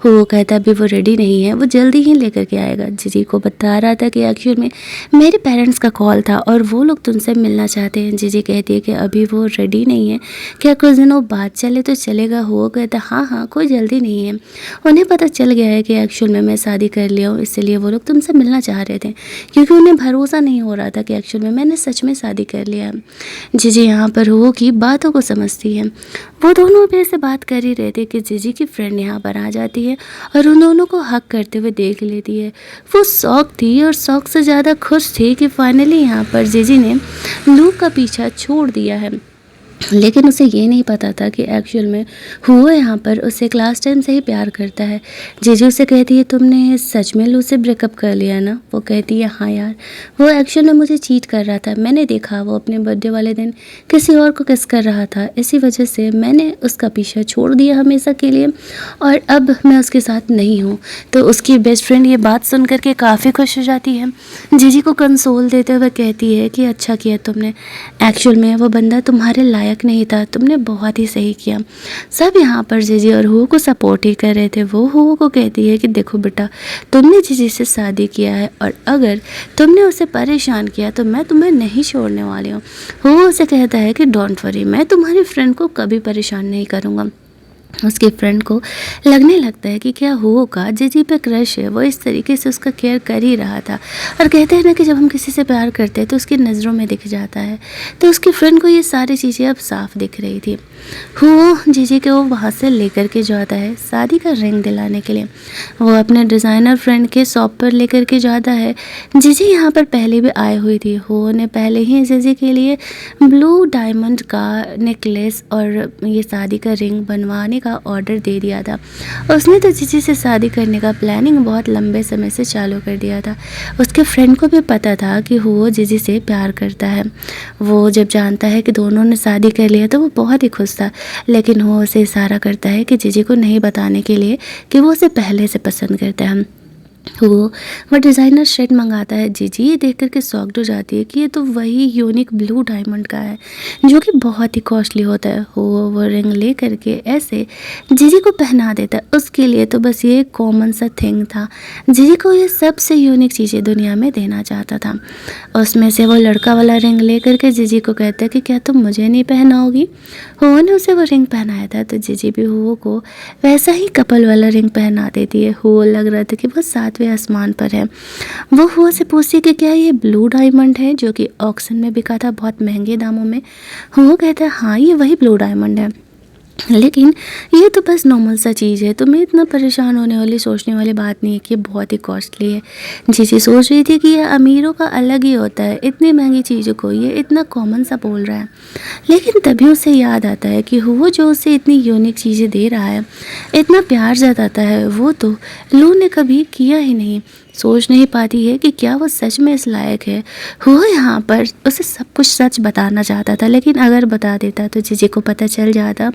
वो कहता है अभी वो रेडी नहीं है, वो जल्दी ही लेकर के आएगा। जीजी को बता रहा था कि एक्चुअल में मेरे पेरेंट्स का कॉल था और वो लोग तुमसे मिलना चाहते हैं। जीजी कहती है कि अभी वो रेडी नहीं है, क्या कुछ दिनों बाद चले तो चलेगा। वो कहता है हाँ हाँ कोई जल्दी नहीं है। उन्हें पता चल गया है कि एक्चुअल में मैं शादी कर लिया हूँ, इसलिए वो लोग तुमसे मिलना चाह रहे थे, क्योंकि उन्हें भरोसा नहीं हो रहा था कि एक्चुअल में मैंने सच में शादी कर लिया है। जीजी यहाँ पर वो की बातों को समझती है। वो दोनों भी ऐसे बात कर ही रहे थे कि जीजी की फ्रेंड यहाँ पर आ जाती है और उन दोनों को हक करते हुए देख लेती है। वो शौक थी और शौक से ज़्यादा खुश थी कि फाइनली यहाँ पर जीजी ने लूक का पीछा छोड़ दिया है। लेकिन उसे ये नहीं पता था कि एक्चुअल में हुआ यहाँ पर उसे क्लास टाइम से ही प्यार करता है। जीजू उसे कहती है तुमने सच में लू से ब्रेकअप कर लिया ना। वो कहती है हाँ यार, वो एक्चुअल में मुझे चीट कर रहा था, मैंने देखा वो अपने बर्थडे वाले दिन किसी और को किस कर रहा था, इसी वजह से मैंने उसका पीछा छोड़ दिया हमेशा के लिए और अब मैं उसके साथ नहीं हूँ। तो उसकी बेस्ट फ्रेंड ये बात सुन करके काफ़ी खुश हो जाती है। जीजी को कंसोल देते हुए कहती है कि अच्छा किया तुमने, एक्चुअल में वो बंदा तुम्हारे लायक नहीं था, तुमने बहुत ही सही किया। सब यहाँ पर जीजी और हुओ को सपोर्ट ही कर रहे थे। वो हुओ को कहती है कि देखो बेटा, तुमने जीजी से शादी किया है और अगर तुमने उसे परेशान किया तो मैं तुम्हें नहीं छोड़ने वाली हूँ। हुओ उसे कहता है कि डोंट वरी, मैं तुम्हारी फ्रेंड को कभी परेशान नहीं करूँगा। उसके फ्रेंड को लगने लगता है कि क्या हुओ का जीजी पे क्रश है, वो इस तरीके से उसका केयर कर ही रहा था। और कहते हैं ना कि जब हम किसी से प्यार करते हैं तो उसकी नज़रों में दिख जाता है, तो उसकी फ्रेंड को ये सारी चीज़ें अब साफ दिख रही थी। हुओ जीजी के वो वहाँ से लेकर के जाता है शादी का रिंग दिलाने के लिए। वो अपने डिज़ाइनर फ्रेंड के शॉप पर लेकर के जाता है। जीजी यहाँ पर पहले भी आई हुई थी। हुओ ने पहले ही जीजी के लिए ब्लू डायमंड का नेकलेस और ये शादी का रिंग बनवाने का ऑर्डर दे दिया था। उसने तो जीजी से शादी करने का प्लानिंग बहुत लंबे समय से चालू कर दिया था। उसके फ्रेंड को भी पता था कि हुओ जीजी से प्यार करता है। वो जब जानता है कि दोनों ने शादी कर लिया तो वो बहुत ही खुश था, लेकिन वो उसे इशारा करता है कि जीजी को नहीं बताने के लिए कि वो उसे पहले से पसंद करता है। वो डिज़ाइनर शेड मंगाता है। जीजी ये देख करके शॉक्ड हो जाती है कि ये तो वही यूनिक ब्लू डायमंड का है जो कि बहुत ही कॉस्टली होता है। वो रिंग ले करके ऐसे जीजी को पहना देता है। उसके लिए तो बस ये कॉमन सा थिंग था। जीजी को ये सबसे यूनिक चीज़ें दुनिया में देना चाहता था। उसमें से वो लड़का वाला रिंग ले करके जीजी को कहता है कि क्या तुम मुझे नहीं पहनाओगी। हुओ ने उसे वो रिंग पहनाया था तो जीजी भी हुओ को वैसा ही कपल वाला रिंग पहना देती है। हुओ लग रहा था कि वो सातवें आसमान पर है। वो हुओ से पूछती है कि क्या ये ब्लू डायमंड है जो कि ऑक्शन में बिका था बहुत महंगे दामों में। हुओ कहता है हाँ ये वही ब्लू डायमंड है, लेकिन ये तो बस नॉर्मल सा चीज़ है, तुम्हें इतना परेशान होने वाली सोचने वाली बात नहीं है कि ये बहुत ही कॉस्टली है। जीजी सोच रही थी कि ये अमीरों का अलग ही होता है, इतनी महंगी चीज़ों को ये इतना कॉमन सा बोल रहा है। लेकिन तभी उसे याद आता है कि हुओ जो उसे इतनी यूनिक चीज़ें दे रहा है, इतना प्यार जताता है, वो तो लू ने कभी किया ही नहीं। सोच नहीं पाती है कि क्या वो सच में इस लायक है। हुआ यहाँ पर उसे सब कुछ सच बताना चाहता था, लेकिन अगर बता देता तो जीजी को पता चल जाता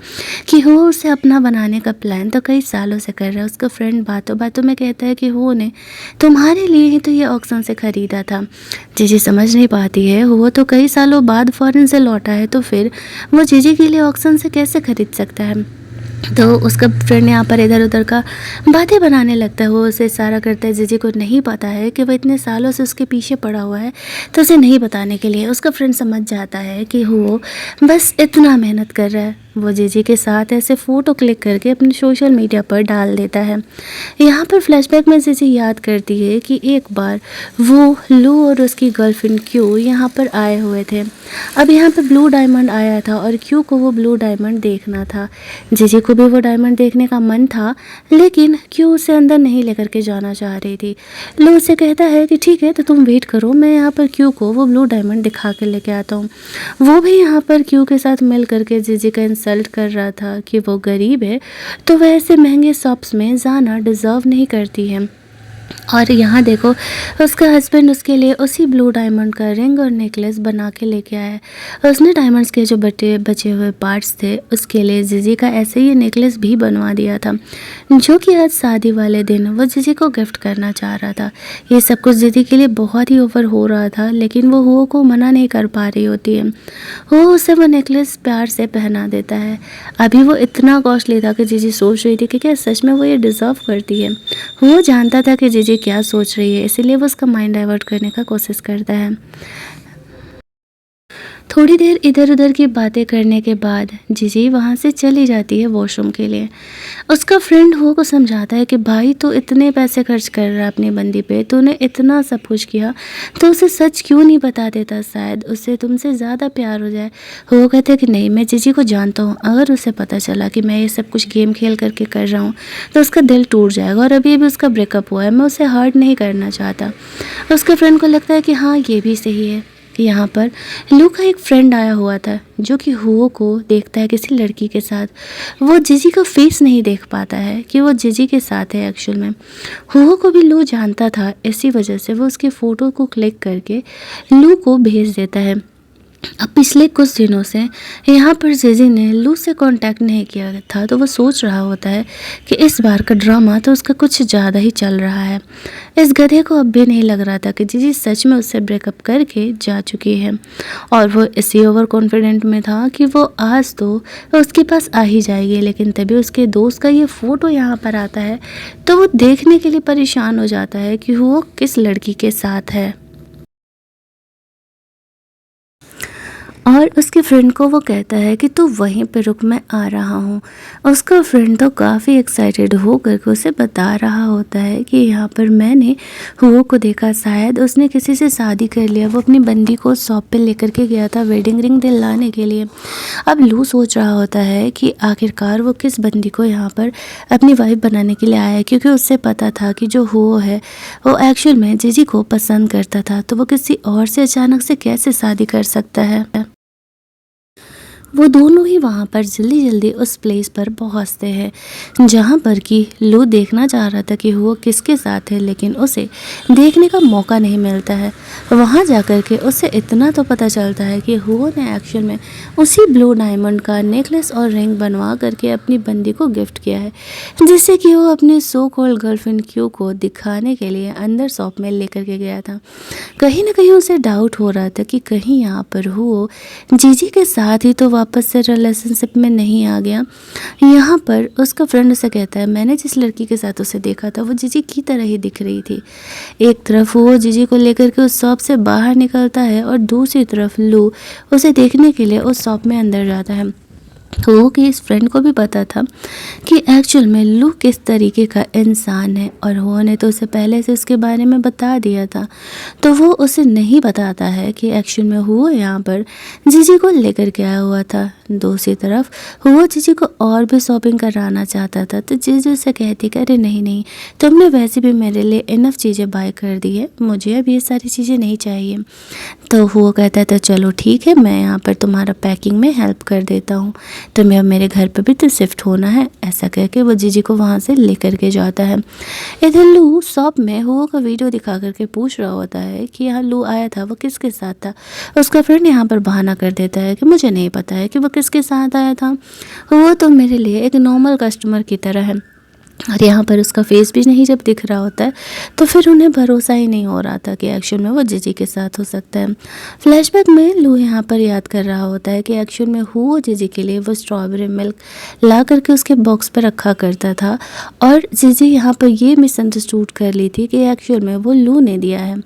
कि हुआ उसे अपना बनाने का प्लान तो कई सालों से कर रहा है। उसका फ्रेंड बातों बातों में कहता है कि हुआ ने तुम्हारे लिए ही तो ये ऑक्शन से ख़रीदा था। जीजी समझ नहीं पाती है, हुआ तो कई सालों बाद फ़ॉरेन से लौटा है तो फिर वो जीजी के लिए ऑक्शन से कैसे ख़रीद सकता है। तो उसका फ्रेंड यहाँ पर इधर उधर का बातें बनाने लगता है। वो उसे इशारा करता है, जीजी को नहीं पता है कि वो इतने सालों से उसके पीछे पड़ा हुआ है, तो उसे नहीं बताने के लिए। उसका फ्रेंड समझ जाता है कि वो बस इतना मेहनत कर रहा है। वो जीजी के साथ ऐसे फ़ोटो क्लिक करके अपने सोशल मीडिया पर डाल देता है। यहाँ पर फ्लैशबैक में जीजी याद करती है कि एक बार वो लू और उसकी गर्लफ्रेंड क्यू यहाँ पर आए हुए थे। अब यहाँ पर ब्लू डायमंड आया था और क्यू को वो ब्लू डायमंड देखना था। जीजी को भी वो डायमंड देखने का मन था, लेकिन क्यू उसे अंदर नहीं लेकर के जाना चाह रही थी। लू उसे कहता है कि ठीक है, तो तुम वेट करो, मैं यहाँ पर क्यू को वो ब्लू डायमंड दिखा के लेके आता हूँ। वो भी यहाँ पर क्यू के साथ मिल करके जीजी का इंसल्ट कर रहा था कि वो गरीब है, तो वह ऐसे महंगे शॉप्स में जाना डिज़र्व नहीं करती है। और यहाँ देखो, उसका हस्बैंड उसके लिए उसी ब्लू डायमंड का रिंग और नेकलेस बना के लेके आया है। उसने डायमंड्स के जो बचे हुए पार्ट्स थे उसके लिए जीजी का ऐसे ही नेकलेस भी बनवा दिया था, जो कि आज शादी वाले दिन वो जीजी को गिफ्ट करना चाह रहा था। ये सब कुछ जीजी के लिए बहुत ही ओवर हो रहा था, लेकिन वो हुओ को मना नहीं कर पा रही होती है। वो उसे वो नेकलेस प्यार से पहना देता है। अभी वो इतना कॉस्टली था कि जीजी सोच रही थी कि क्या सच में वो ये डिज़र्व करती है। वो जानता था कि जीजी क्या सोच रही है, इसीलिए वो उसका माइंड डाइवर्ट करने का कोशिश करता है। थोड़ी देर इधर उधर की बातें करने के बाद जीजी वहाँ से चली जाती है वॉशरूम के लिए। उसका फ्रेंड हो को समझाता है कि भाई, तो इतने पैसे खर्च कर रहा है अपनी बंदी पे, तूने इतना सब कुछ किया, तो उसे सच क्यों नहीं बता देता, शायद उससे तुमसे ज़्यादा प्यार हो जाए। वो कहते हैं कि नहीं, मैं जीजी को जानता हूँ, अगर उसे पता चला कि मैं ये सब कुछ गेम खेल करके कर रहा हूँ तो उसका दिल टूट जाएगा, और अभी अभी उसका ब्रेकअप हुआ है, मैं उसे हर्ट नहीं करना चाहता। उसके फ्रेंड को लगता है कि हाँ, ये भी सही है। कि यहाँ पर लू का एक फ्रेंड आया हुआ था, जो कि हुओ को देखता है किसी लड़की के साथ। वो जीजी का फेस नहीं देख पाता है कि वो जीजी के साथ है एक्चुअल में। हुओ को भी लू जानता था, इसी वजह से वो उसके फ़ोटो को क्लिक करके लू को भेज देता है। अब पिछले कुछ दिनों से यहाँ पर जीजी ने लू से कांटेक्ट नहीं किया था, तो वो सोच रहा होता है कि इस बार का ड्रामा तो उसका कुछ ज़्यादा ही चल रहा है। इस गधे को अब भी नहीं लग रहा था कि जीजी सच में उससे ब्रेकअप करके जा चुकी है, और वो इसी ओवर कॉन्फिडेंट में था कि वो आज तो उसके पास आ ही जाएगी। लेकिन तभी उसके दोस्त का ये फ़ोटो यहाँ पर आता है, तो वो देखने के लिए परेशान हो जाता है कि वो किस लड़की के साथ है। और उसके फ्रेंड को वो कहता है कि तू वहीं पे रुक, मैं आ रहा हूँ। उसका फ्रेंड तो काफ़ी एक्साइटेड हो करके उसे बता रहा होता है कि यहाँ पर मैंने हुओ को देखा, शायद उसने किसी से शादी कर लिया। वो अपनी बंदी को शॉप पे लेकर के गया था वेडिंग रिंग दिलाने के लिए। अब लू सोच रहा होता है कि आखिरकार वो किस बंदी को यहाँ पर अपनी वाइफ बनाने के लिए आया है, क्योंकि उससे पता था कि जो हुओ है वो एक्चुअल में जीजी को पसंद करता था, तो वो किसी और से अचानक से कैसे शादी कर सकता है। वो दोनों ही वहाँ पर जल्दी जल्दी उस प्लेस पर पहुँचते हैं जहाँ पर कि लू देखना चाह रहा था कि वो किसके साथ है, लेकिन उसे देखने का मौका नहीं मिलता है। वहाँ जाकर के उसे इतना तो पता चलता है कि हुओ ने एक्चुअल में उसी ब्लू डायमंड का नेकलेस और रिंग बनवा करके अपनी बंदी को गिफ्ट किया है, जिससे कि वो अपने सो कॉल्ड गर्लफ्रेंड क्यू को दिखाने के लिए अंदर शॉप में लेकर के गया था। कहीं ना कहीं उसे डाउट हो रहा था कि कहीं यहाँ पर हुओ जीजी के साथ ही तो वापस से रिलेशनशिप में नहीं आ गया। यहाँ पर उसका फ्रेंड उसे कहता है, मैंने जिस लड़की के साथ उसे देखा था वो जीजी की तरह ही दिख रही थी। एक तरफ वो जीजी को लेकर के उस शॉप से बाहर निकलता है, और दूसरी तरफ लू उसे देखने के लिए उस शॉप में अंदर जाता है। वो कि इस फ्रेंड को भी पता था कि एक्चुअल में लू किस तरीके का इंसान है, और वो ने तो उसे पहले से उसके बारे में बता दिया था, तो वो उसे नहीं बताता है कि एक्चुअल में वो यहाँ पर जीजी को लेकर के आया हुआ था। दूसरी तरफ वो जीजी को और भी शॉपिंग कराना चाहता था, तो जीजी उसे कहती कि अरे नहीं नहीं, तुमने वैसे भी मेरे लिए इनफ चीज़ें बाय कर दी है, मुझे अब ये सारी चीज़ें नहीं चाहिए। तो वो कहता है तो चलो ठीक है, मैं यहाँ पर तुम्हारा पैकिंग में हेल्प कर देता हूँ, तुम्हें अब मेरे घर पर भी तो शिफ्ट होना है। ऐसा कह के वो जीजी को वहाँ से लेकर के जाता है। इधर लू शॉप में हुओ का वीडियो दिखा करके पूछ रहा होता है कि यहाँ लू आया था वो किसके साथ था। उसका फ्रेंड यहाँ पर बहाना कर देता है कि मुझे नहीं पता है कि वो किसके साथ आया था, वो तो मेरे लिए एक नॉर्मल कस्टमर की तरह है। और यहाँ पर उसका फेस भी नहीं जब दिख रहा होता है तो फिर उन्हें भरोसा ही नहीं हो रहा था कि एक्चुअल में वो जीजी के साथ हो सकता है। फ्लैशबैक में लू यहाँ पर याद कर रहा होता है कि एक्चुअल में वो जीजी के लिए वो स्ट्रॉबेरी मिल्क ला करके उसके बॉक्स पर रखा करता था और जीजी यहाँ पर ये मिसअंडरस्टूड कर ली थी कि एक्चुअल में वो लू ने दिया है।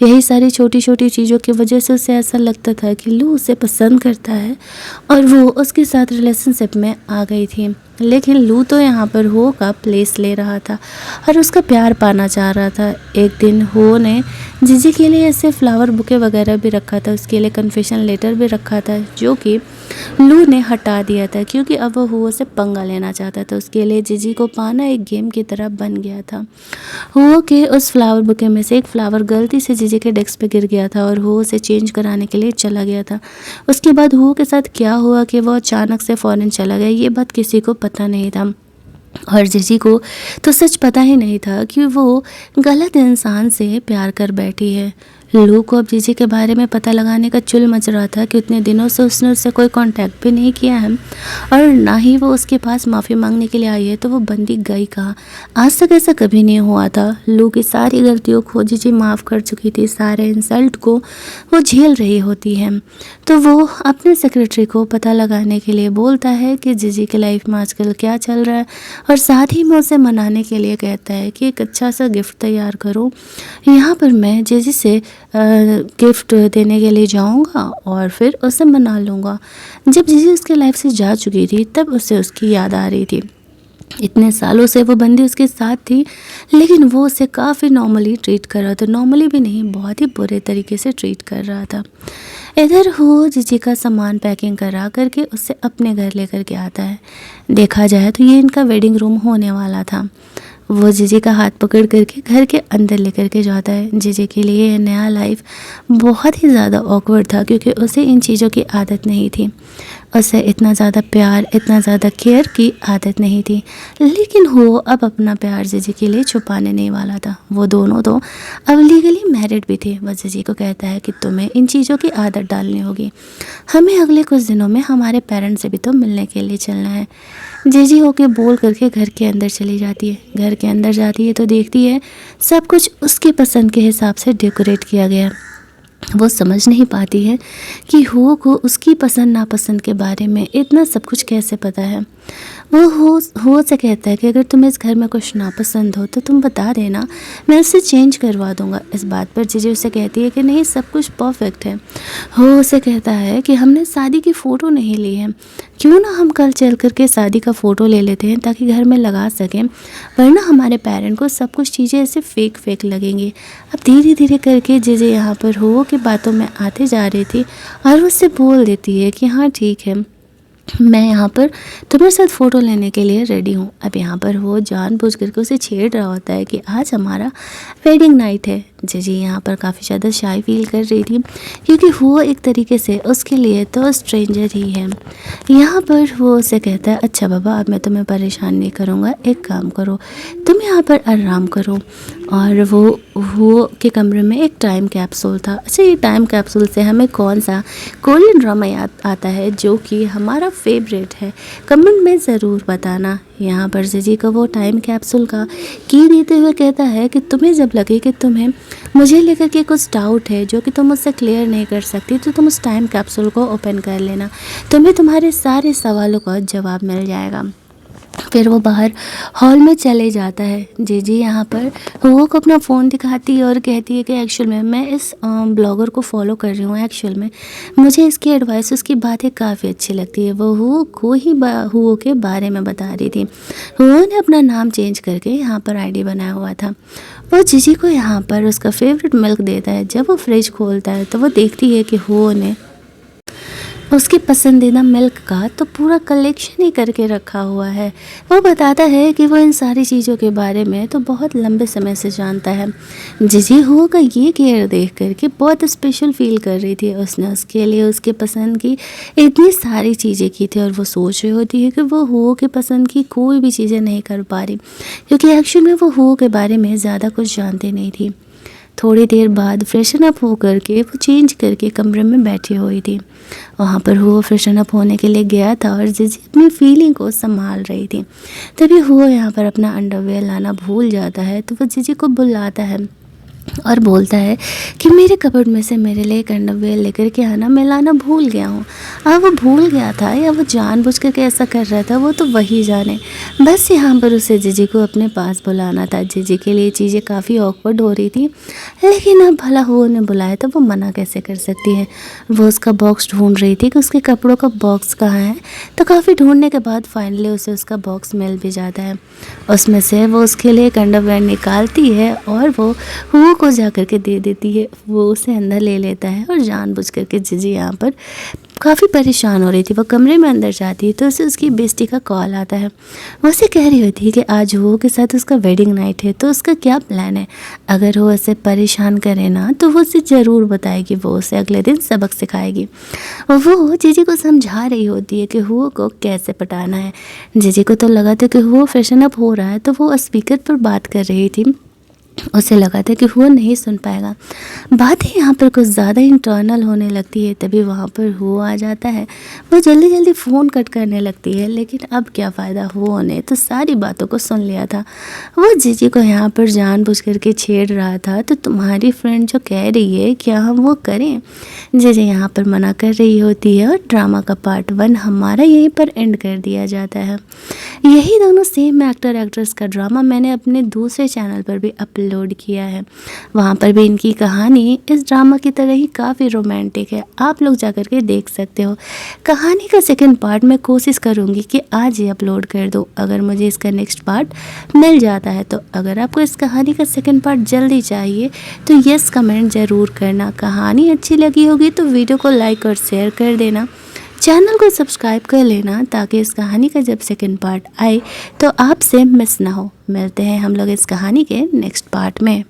यही सारी छोटी छोटी चीज़ों की वजह से उसे ऐसा लगता था कि लू उसे पसंद करता है और वो उसके साथ रिलेशनशिप में आ गई थी। लेकिन लू तो यहाँ पर हो का प्लेस ले रहा था और उसका प्यार पाना चाह रहा था। एक दिन हो ने जीजी के लिए ऐसे फ्लावर बुके वगैरह भी रखा था, उसके लिए कन्फेशन लेटर भी रखा था जो कि लू ने हटा दिया था क्योंकि अब वो हो से पंगा लेना चाहता था। उसके लिए जीजी को पाना एक गेम की तरह बन गया था। हो के उस फ्लावर बुके में से एक फ्लावर गलती से जीजी के डेस्क पे गिर गया था और हो उसे चेंज कराने के लिए चला गया था। उसके बाद हो के साथ क्या हुआ कि वो अचानक से फ़ौरन चला गया, ये बात किसी को पता नहीं था और जीजी को तो सच पता ही नहीं था कि वो गलत इंसान से प्यार कर बैठी है। लू को अब जीजी के बारे में पता लगाने का चुल मच रहा था कि उतने दिनों से उसने उससे कोई कांटेक्ट भी नहीं किया है और ना ही वो उसके पास माफ़ी मांगने के लिए आई है, तो वो बंदी गई कहाँ। आज तक ऐसा कभी नहीं हुआ था। लू की सारी गलतियों को जीजी माफ़ कर चुकी थी, सारे इंसल्ट को वो झेल रही होती है। तो वो अपने सेक्रेटरी को पता लगाने के लिए बोलता है कि जीजी के लाइफ में आजकल क्या चल रहा है और साथ ही में उसे मनाने के लिए कहता है कि एक अच्छा सा गिफ्ट तैयार करो। यहाँ पर मैं जीजी से गिफ्ट देने के लिए जाऊंगा और फिर उसे मना लूँगा। जब जीजी उसके लाइफ से जा चुकी थी तब उसे उसकी याद आ रही थी। इतने सालों से वो बंदी उसके साथ थी लेकिन वो उसे काफ़ी नॉर्मली ट्रीट कर रहा था, नॉर्मली भी नहीं, बहुत ही बुरे तरीके से ट्रीट कर रहा था। इधर हो जीजी का सामान पैकिंग करा करके उसे अपने घर लेकर के आता है। देखा जाए तो ये इनका वेडिंग रूम होने वाला था। वो जीजी का हाथ पकड़ करके घर के अंदर लेकर के जाता है। जीजी के लिए ये नया लाइफ बहुत ही ज़्यादा ऑकवर्ड था क्योंकि उसे इन चीज़ों की आदत नहीं थी। उसे इतना ज़्यादा प्यार, इतना ज़्यादा केयर की आदत नहीं थी। लेकिन वो अब अपना प्यार जीजी के लिए छुपाने नहीं वाला था। वो दोनों तो अब लीगली मैरिड भी थे। वो जीजी को कहता है कि तुम्हें इन चीज़ों की आदत डालनी होगी, हमें अगले कुछ दिनों में हमारे पेरेंट्स से भी तो मिलने के लिए चलना है। जीजी होके बोल करके घर के अंदर चली जाती है। घर के अंदर जाती है तो देखती है सब कुछ उसकी पसंद के हिसाब से डेकोरेट किया गया है। वो समझ नहीं पाती है कि हो को उसकी पसंद नापसंद के बारे में इतना सब कुछ कैसे पता है। वो हो से कहता है कि अगर तुम्हें इस घर में कुछ नापसंद हो तो तुम बता देना, मैं उसे चेंज करवा दूंगा। इस बात पर जीजी उसे कहती है कि नहीं, सब कुछ परफेक्ट है। हो उसे कहता है कि हमने शादी की फ़ोटो नहीं ली है, क्यों ना हम कल चल करके शादी का फ़ोटो ले लेते हैं ताकि घर में लगा सकें, वरना हमारे पेरेंट को सब कुछ चीज़ें ऐसे फेक फेक लगेंगी। अब धीरे धीरे करके जीजी यहाँ पर हो की बातों में आते जा रही थी और उससे बोल देती है कि हाँ ठीक है, मैं यहाँ पर तुम्हारे साथ फ़ोटो लेने के लिए रेडी हूँ। अब यहाँ पर वो जानबूझ करके उसे छेड़ रहा होता है कि आज हमारा वेडिंग नाइट है। जीजी यहाँ पर काफ़ी ज़्यादा शाय फील कर रही थी क्योंकि वो एक तरीके से उसके लिए तो स्ट्रेंजर ही है। यहाँ पर वो उसे कहता है अच्छा बाबा, अब मैं तुम्हें परेशान नहीं करूँगा, एक काम करो तुम यहाँ पर आराम करो। और वो के कमरे में एक टाइम कैप्सूल था। अच्छा, ये टाइम कैप्सूल से हमें कौन सा कोरियन ड्रामा याद आता है जो कि हमारा फेवरेट है, कमेंट में ज़रूर बताना। यहाँ पर जीजी को वो टाइम कैप्सूल का की देते हुए कहता है कि तुम्हें जब लगे कि तुम्हें मुझे लेकर के कुछ डाउट है जो कि तुम मुझसे क्लियर नहीं कर सकती, तो तुम उस टाइम कैप्सूल को ओपन कर लेना, तुम्हें तुम्हारे सारे सवालों का जवाब मिल जाएगा। फिर वो बाहर हॉल में चले जाता है। जीजी यहाँ पर वो को अपना फ़ोन दिखाती है और कहती है कि एक्चुअल में मैं इस ब्लॉगर को फॉलो कर रही हूँ, एक्चुअल में मुझे इसकी एडवाइस, उसकी बातें काफ़ी अच्छी लगती है। वो हुओ को ही हुओ के बारे में बता रही थी। हुओ ने अपना नाम चेंज करके यहाँ पर आईडी बनाया हुआ था। वो जीजी को यहाँ पर उसका फेवरेट मिल्क देता है। जब वो फ्रिज खोलता है तो वो देखती है कि हुओ ने उसकी पसंदीदा मिल्क का तो पूरा कलेक्शन ही करके रखा हुआ है। वो बताता है कि वो इन सारी चीज़ों के बारे में तो बहुत लंबे समय से जानता है। जीजी हो का ये केयर देख करके बहुत स्पेशल फील कर रही थी। उसने उसके लिए उसके पसंद की इतनी सारी चीज़ें की थी और वो सोच रही होती है कि वो हो के पसंद की कोई भी चीज़ें नहीं कर पा रही क्योंकि एक्चुअल में वो हो के बारे में ज़्यादा कुछ जानती नहीं थी। थोड़ी देर बाद फ्रेशन अप होकर के वो चेंज करके कमरे में बैठी हुई थी। वहाँ पर हुआ फ्रेशन अप होने के लिए गया था और जिजी अपनी फीलिंग को संभाल रही थी। तभी हुआ यहाँ पर अपना अंडरवेयर लाना भूल जाता है, तो वो जीजी को बुलाता है और बोलता है कि मेरे कबर्ड में से मेरे लिए एक अंडरवेयर लेकर के आना, मैं लाना भूल गया हूँ। अब वो भूल गया था या वो जानबूझ कर के ऐसा कर रहा था, वो तो वही जाने। बस यहाँ पर उसे जीजी को अपने पास बुलाना था। जीजी के लिए चीज़ें काफ़ी ऑकवर्ड हो रही थी, लेकिन अब भला हुआ ने बुलाया तो वो मना कैसे कर सकती है। वो उसका बॉक्स ढूंढ रही थी कि उसके कपड़ों का बॉक्स कहाँ है, तो काफ़ी ढूंढने के बाद फाइनली उसे उसका बॉक्स मिल भी जाता है। उसमें से वो उसके लिए एक अंडरवेयर निकालती है और वो को जा कर के दे देती है। वो उसे अंदर ले लेता है और जानबूझ करके जीजी यहाँ पर काफ़ी परेशान हो रही थी। वो कमरे में अंदर जाती है तो उसे उसकी बेस्टी का कॉल आता है। वो उसे कह रही होती है कि आज वो के साथ उसका वेडिंग नाइट है, तो उसका क्या प्लान है। अगर वो उसे परेशान करे ना तो वो उसे ज़रूर बताएगी, वो उसे अगले दिन सबक सिखाएगी। वो जीजी को समझा रही होती है कि हुआ को कैसे पटाना है। जीजी को तो लगा था कि हुआ फैशन अप हो रहा है, तो वो स्पीकर पर बात कर रही थी। उसे लगा था कि वो नहीं सुन पाएगा। बातें यहाँ पर कुछ ज़्यादा इंटरनल होने लगती है। तभी वहाँ पर वो आ जाता है। वो जल्दी जल्दी फ़ोन कट करने लगती है, लेकिन अब क्या फ़ायदा, वो ने तो सारी बातों को सुन लिया था। वो जीजी को यहाँ पर जानबूझ करके छेड़ रहा था, तो तुम्हारी फ्रेंड जो कह रही है क्या हम वो करें। जीजी यहाँ पर मना कर रही होती है और ड्रामा का पार्ट 1 हमारा यहीं पर एंड कर दिया जाता है। यही दोनों सेम एक्टर एक्ट्रेस का ड्रामा मैंने अपने दूसरे चैनल पर भी अपलोड किया है। वहाँ पर भी इनकी कहानी इस ड्रामा की तरह ही काफ़ी रोमांटिक है, आप लोग जाकर के देख सकते हो। कहानी का सेकंड पार्ट मैं कोशिश करूँगी कि आज ही अपलोड कर दूँ, अगर मुझे इसका नेक्स्ट पार्ट मिल जाता है तो। अगर आपको इस कहानी का सेकंड पार्ट जल्दी चाहिए तो यस कमेंट ज़रूर करना। कहानी अच्छी लगी होगी तो वीडियो को लाइक और शेयर कर देना, चैनल को सब्सक्राइब कर लेना, ताकि इस कहानी का जब सेकंड पार्ट आए तो आपसे मिस ना हो। मिलते हैं हम लोग इस कहानी के नेक्स्ट पार्ट में।